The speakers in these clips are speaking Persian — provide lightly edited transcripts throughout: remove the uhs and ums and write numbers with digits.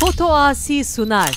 Foto Asi sunar.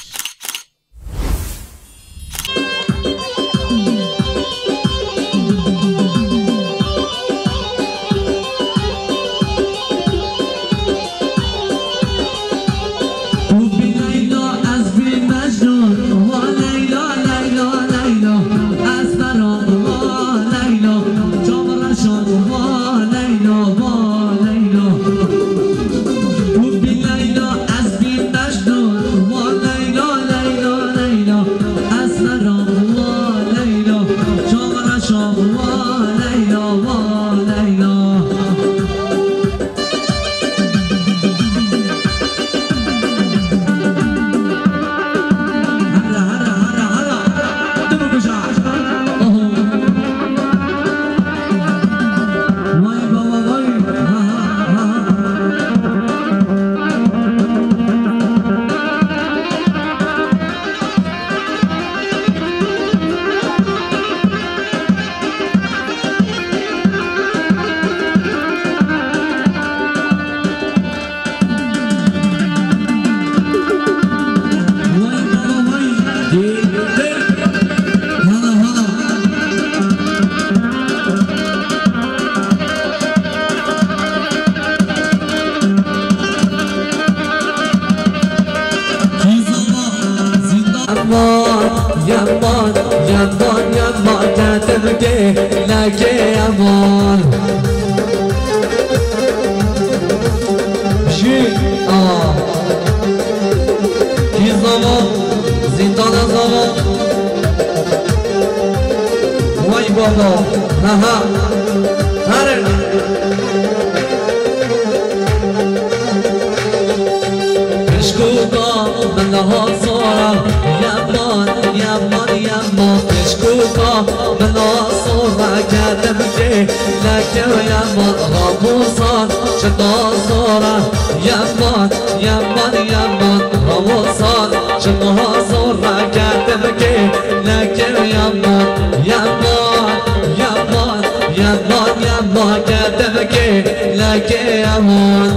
Yaman, yaman, yaman, kendimge leke yaman. Ki zaman, zindana zaman. Vay baba, aha, hare. Ishkuka, belaha sora, yaman, yaman, yaman. Ishkuka, belaha sora, kendimge leke yaman. Ramusan, chita sora, yaman, yaman, yaman. Ramusan, chita sora, kendimge leke yaman. Yaman, yaman, yaman, yaman, kendimge leke yaman.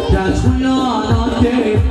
That's when you're not gay.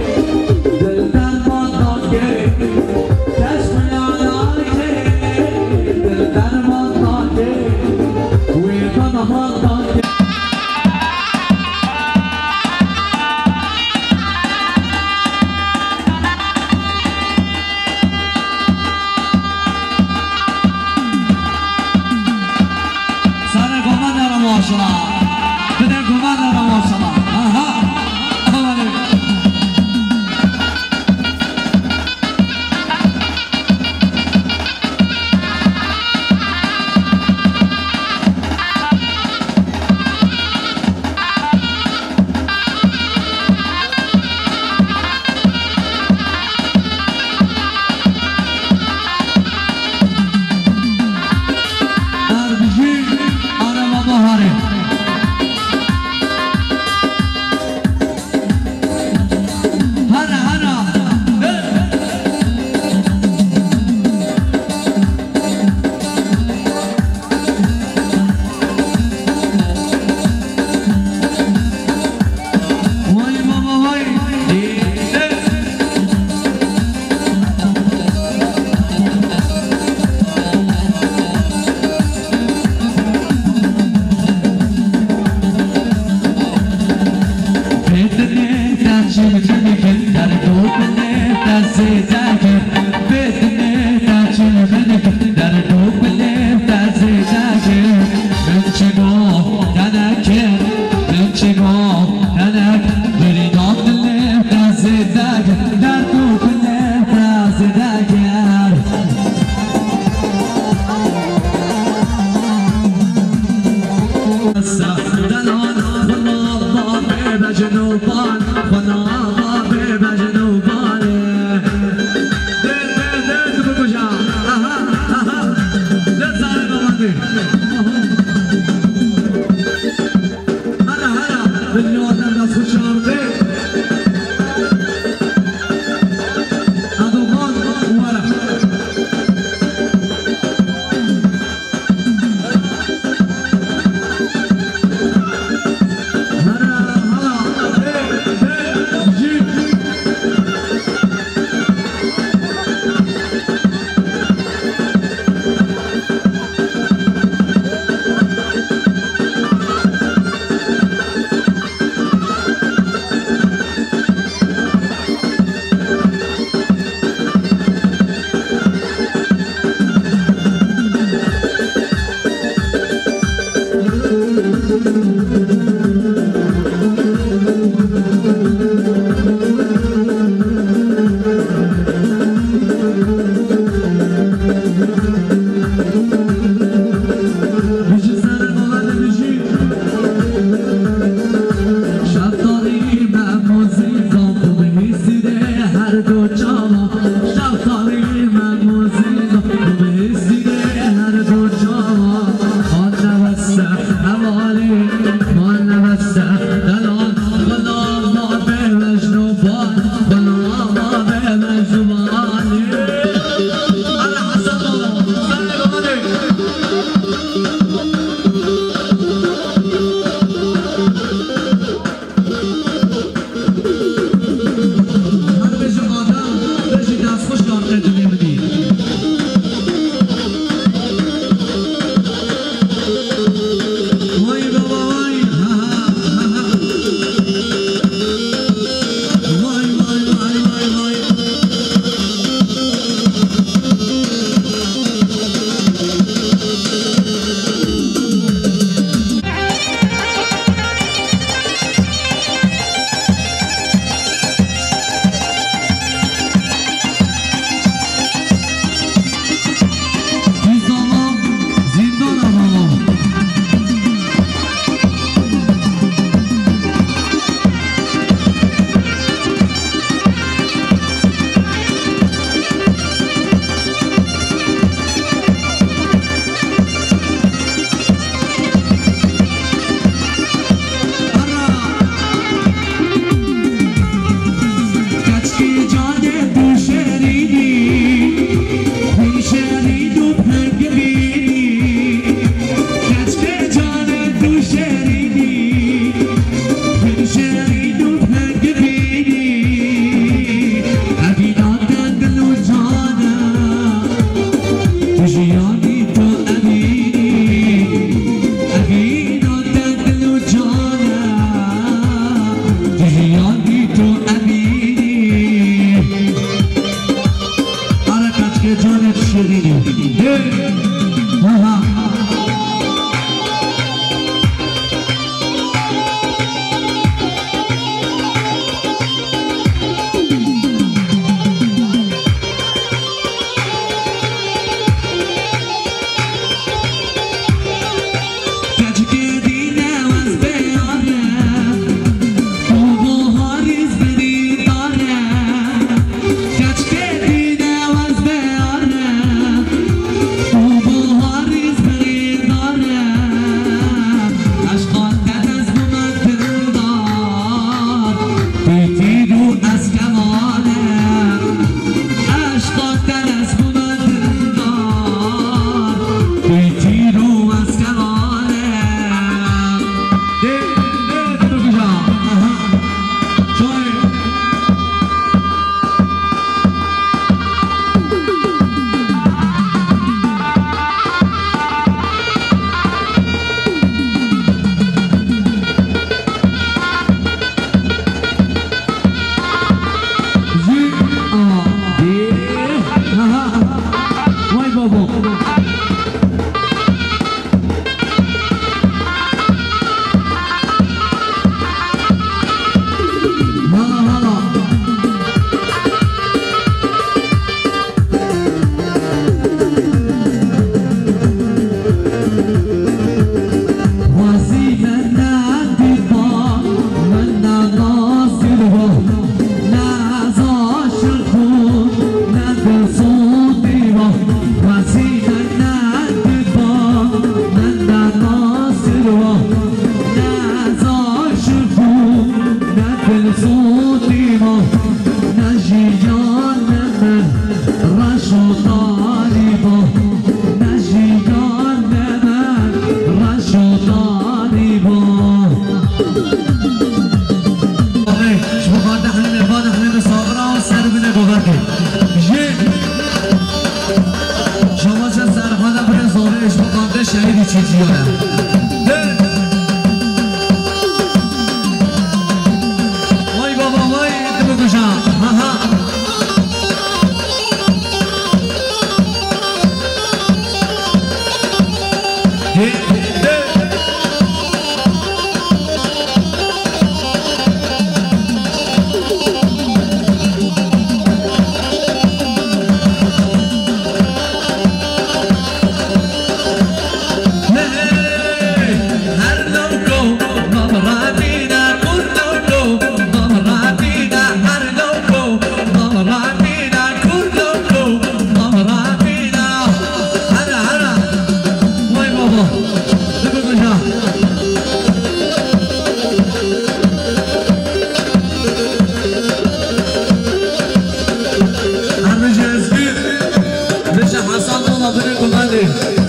ما بنقول مالي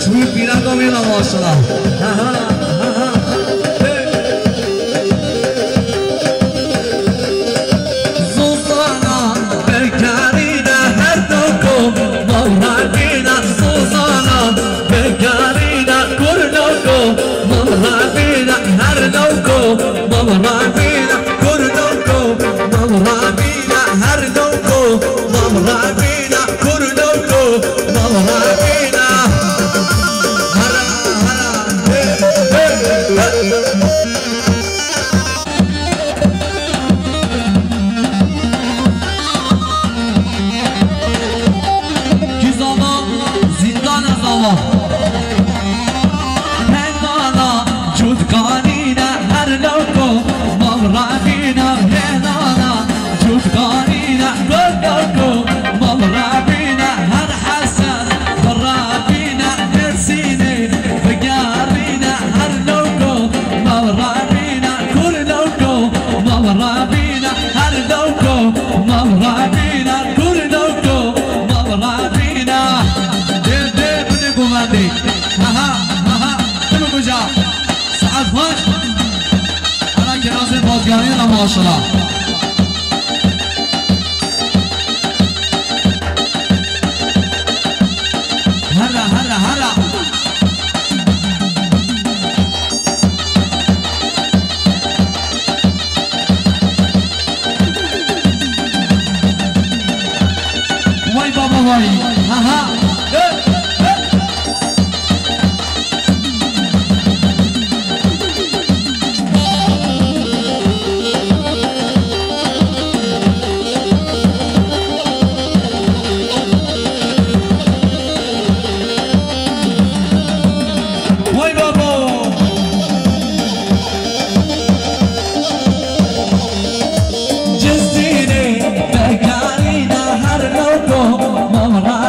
شوي بيراقو ميلا ما شاء الله سوزانا بكارينا هردوكو مرابينا سوزانا بكارينا كورنوكو مرابينا هردوكو مرابينا كورنوكو مرابينا هردوكو مرابينا كورنوكو مرابينا هلا Gizama zindan azama Hendana cudkanina her loko Mavrabina Hendana cudkanina her loko Mavrabina her hasan Mavrabina her sine Begarina her loko Mavrabina kur loko Mavrabina her loko Mavrabina kur loko Mavrabina Dede bine kumandi Aha aha Tümü kuca Saat var Alan genazin bazganıyla maşallah Hara hara hara Vay baba vay Aha Vay baba Cestine bekarina her loko Mamra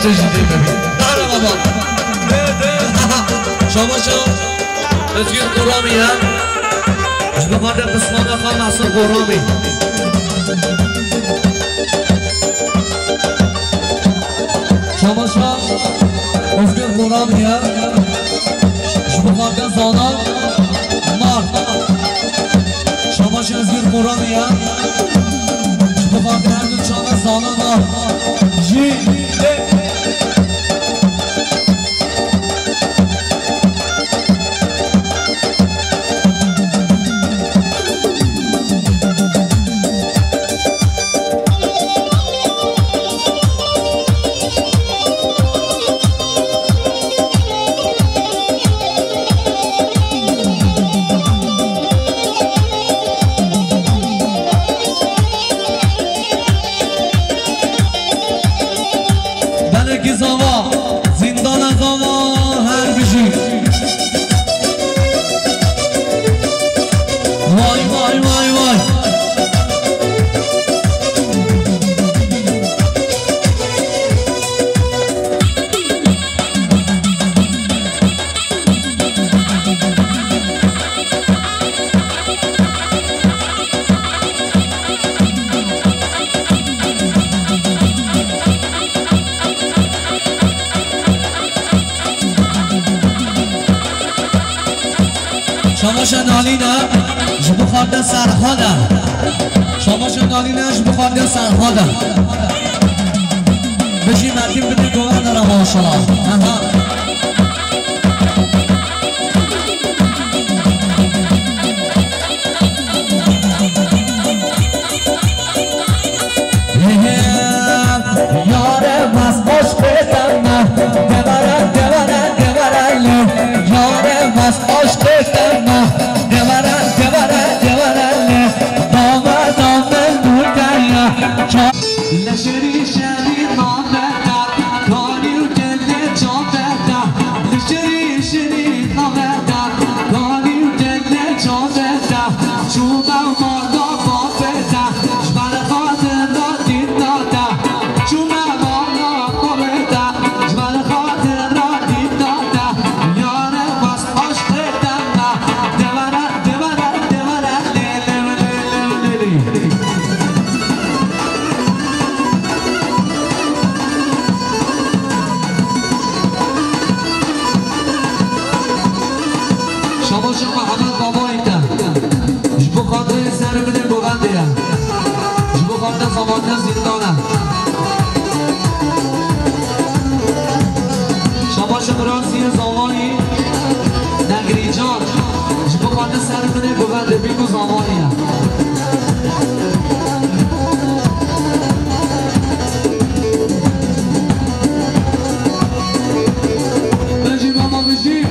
جدی ببین آره بابا شما شو بسیار قرامی هم بخاطر قسمان خواهم محصول قرامی شما شو بسیار قرامی هم بخاطر زانان مرد شما شو بسیار قرامی هم بخاطر هر دو چاقه زانان مرد جی شما شنالینه جبو خورده سرخاده شما شنالینه جبو خورده سرخاده بشی مرکیم بده گوه داره ماشالله یاره مست باش بتم نه دبره دبره دبره یاره مست باش بتم نه دبره دبره دبره دامه دامه نور دریا لشری شری نامه در کاری و دل جامه در لشری شری نامه در کاری و دل جامه در چوبه و مادا بافه در جبل خاطر را دید داده چوبه مادا بافه در جبل خاطر را دید داده یاره بس عشق دم دبره دبره دبره لیلی شما شما محمد بابا ایتن جبو خاطر سر بده بغنده جبو خاطر زمانه زندانه شما شما راسی زمانی نگری جان جبو خاطر سر بده بغنده بیگو زمانی بجی ماما بجی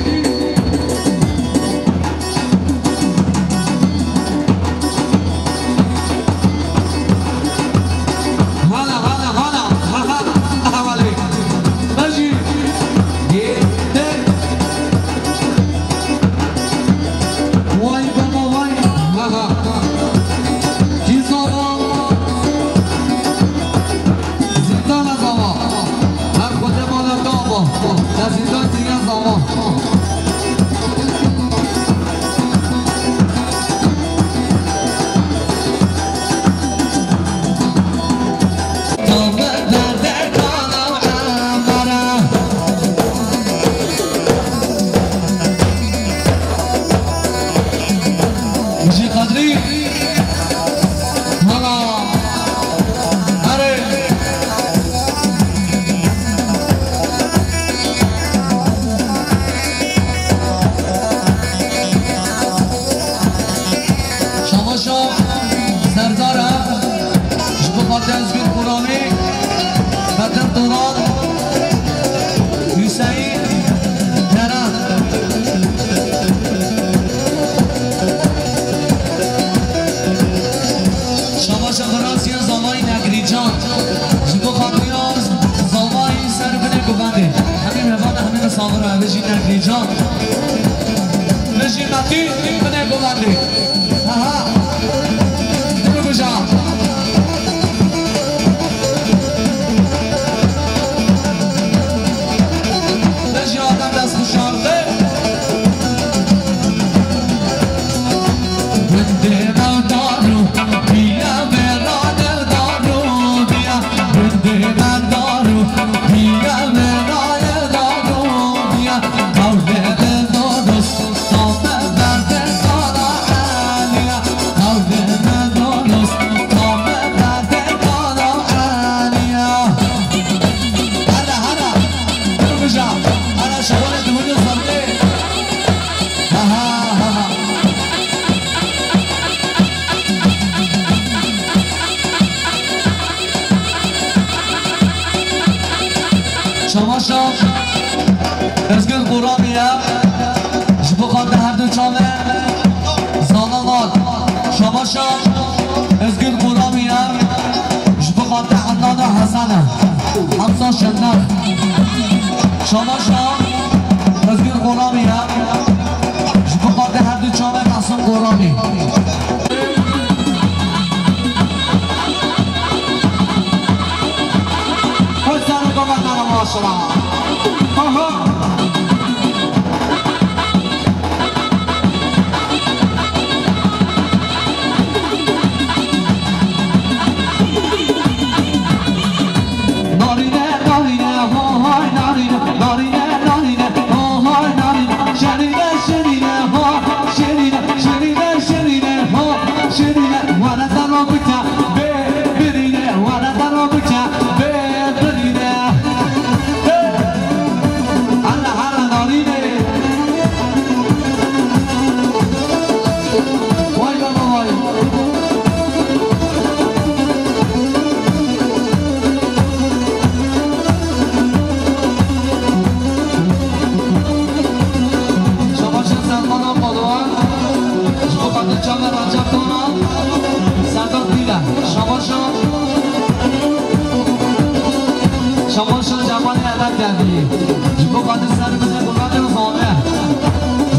آسان شنخ شما شام تزگیر غلامی هم جبو قاده هر دو چامه قسم غلامی خود سر قامت نرم آشرا شما شما جوانی عدد کردی جبو قادر سر بزن بقادر زانه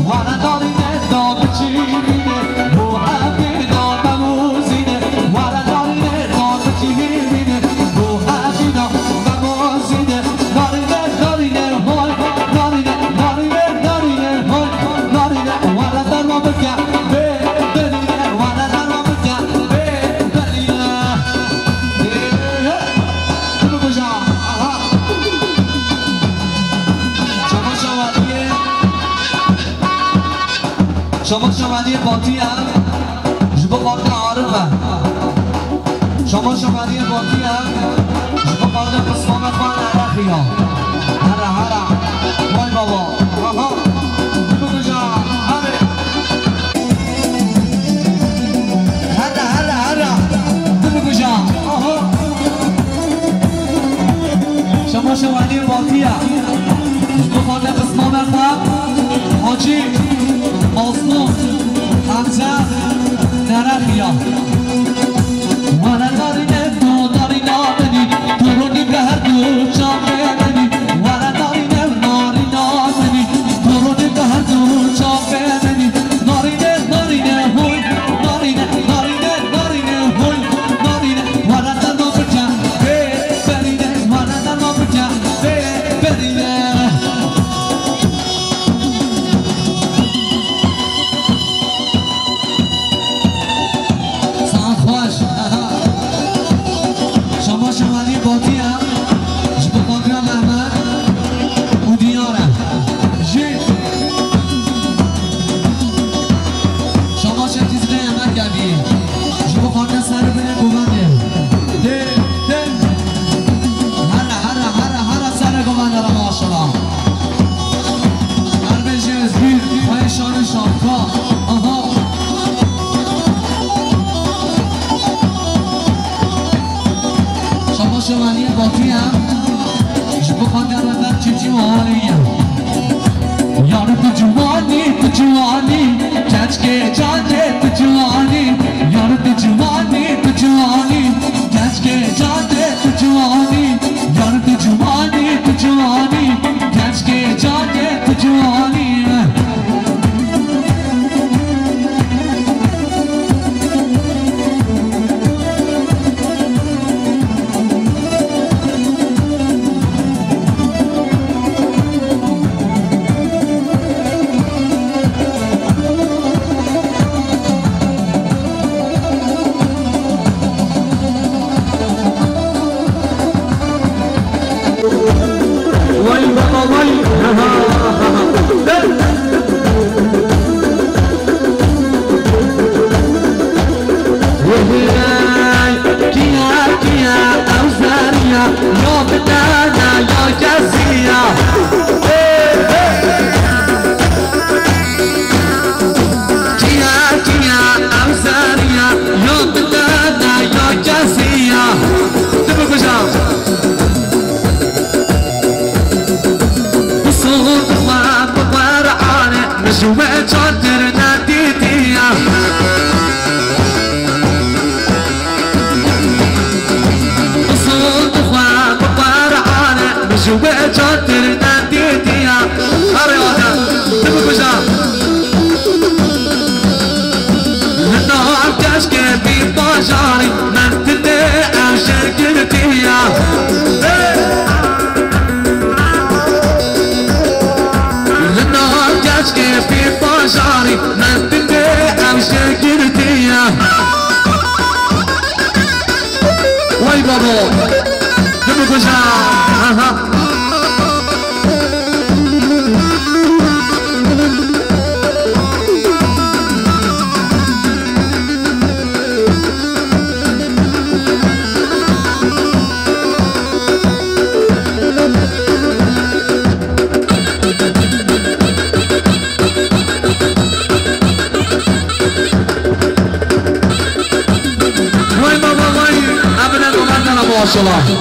وانا دارینه دام چیرینه بو حقی دام بموزینه وانا دارینه دام چیرینه بو حقی دام بموزینه دارینه دارینه های دارینه دارینه دارینه های دارینه وانا در ما بکن برینه وانا در ما بکن برینه شما شمالی باتی هم جبو قادر عارف هم شما شمالی باتی هم جبو قادر قسمامت بان عرقی هم هره هره وای بابا بگو جا هره هره هره بگو جا شما شمالی باتی هم جبو قادر قسمامت بان حاجی آسنون حمزه نرخیا وانا دارینه تو دارینا بدی تو رو نیم هر دو چام بدی وانا دارینه نارینا بدی تو رو نیم هر دو چام بدی نارینه نارینه هوی نارینه نارینه نارینه هوی نارینه وانا در ما بکن برینه وانا در ما بکن برینه شمالی باتی هم جبو قادر محمد و دیارم شما چه چیز نعمت کردی جبو قادر سر بینه گوانده ده هره سر گوانده را ماشالله هر بشه ازگیر های شان شانکا شمالی باتی هم جبو خانده رو در چی مالی یارو تو جوانی کچ که جاده تو جوانی یارو تو جوانی کچ که جاده تو جوانی یارو تو جوانی کچ که جاده تو جوانی صوت اخوان بقار عالم چاتر ندیدیا آره آدم تو بگوشا نهار کشک بی باشاری من تده عشق گرتیا نهار کشک بی باشاری من تده عشق گرتیا وای بابا تو بگوشا ماشاءالله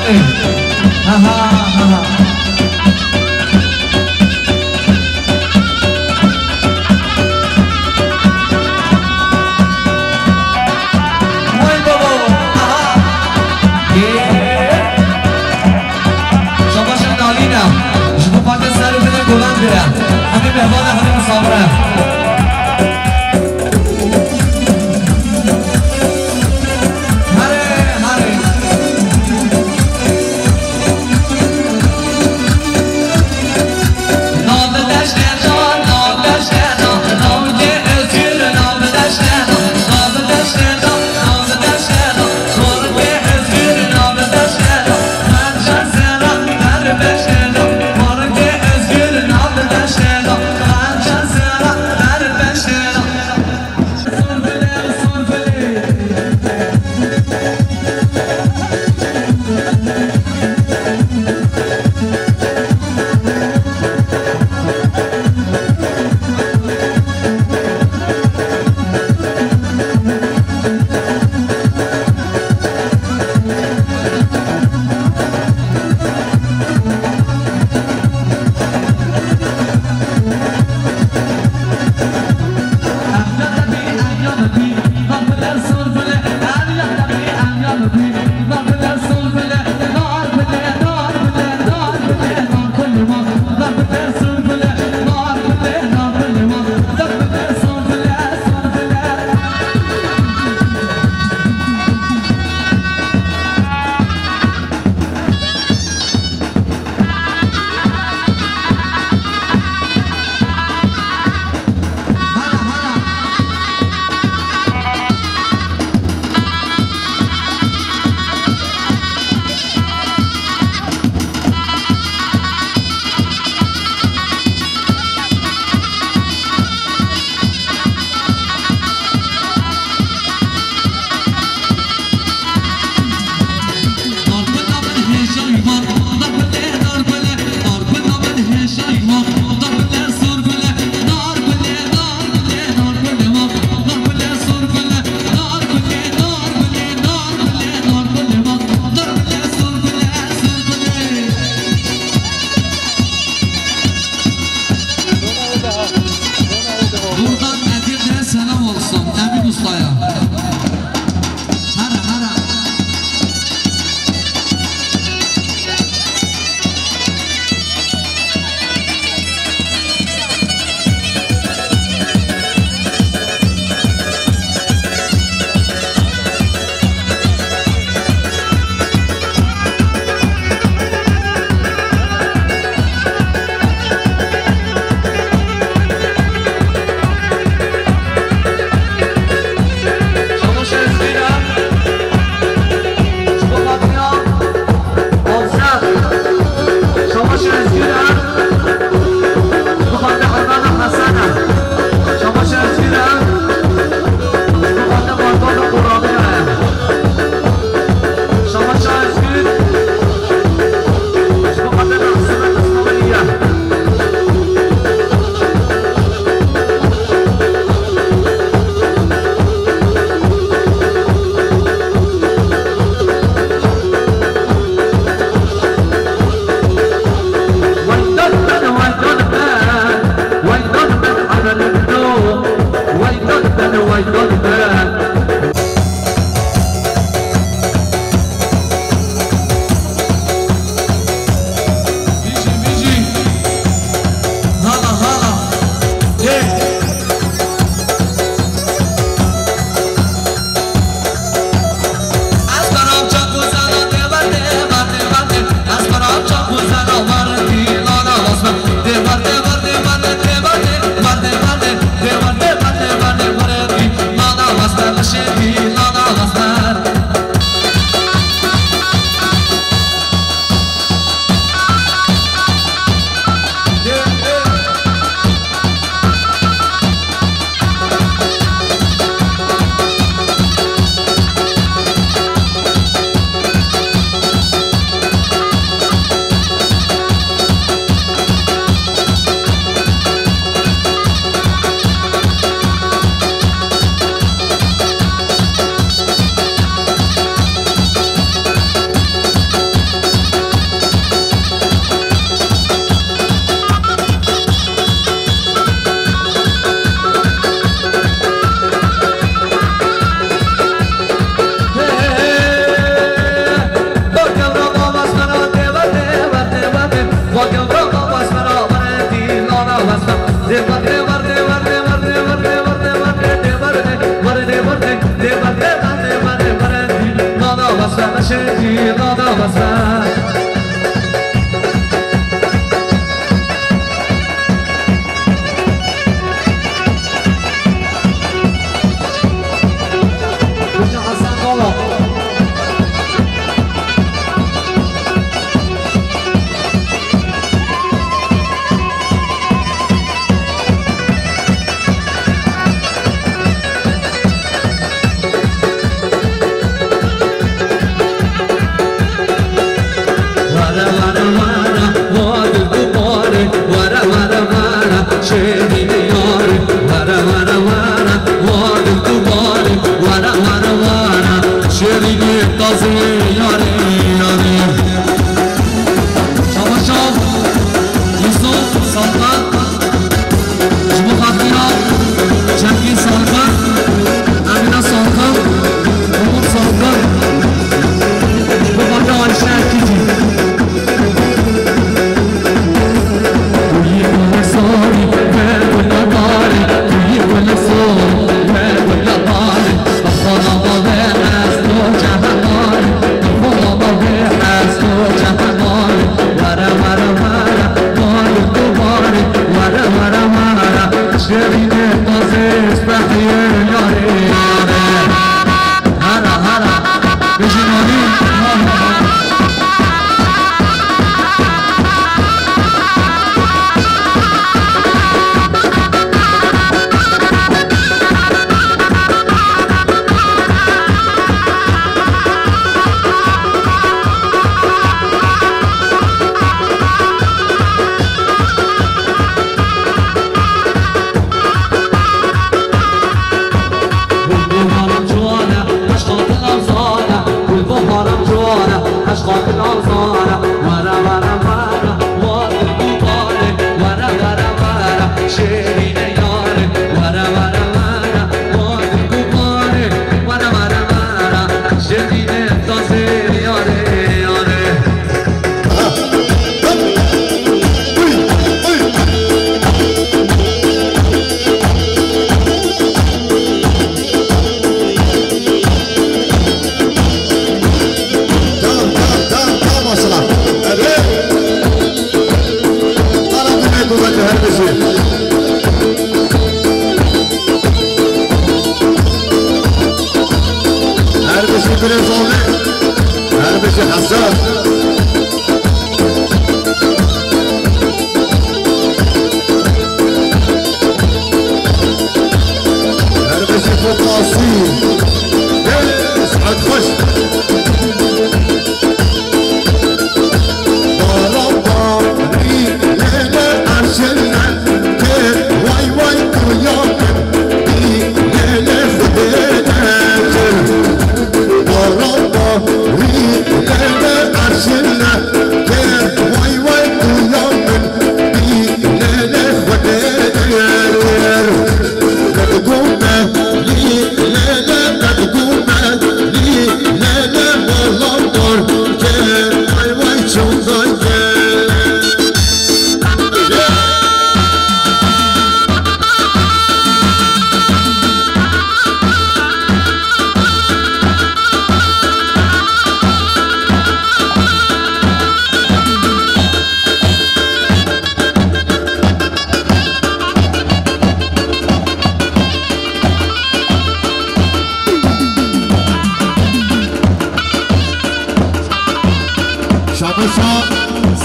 Özgür,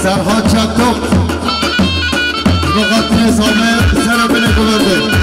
سرها چکم لغت نظامه سر بینه گلنده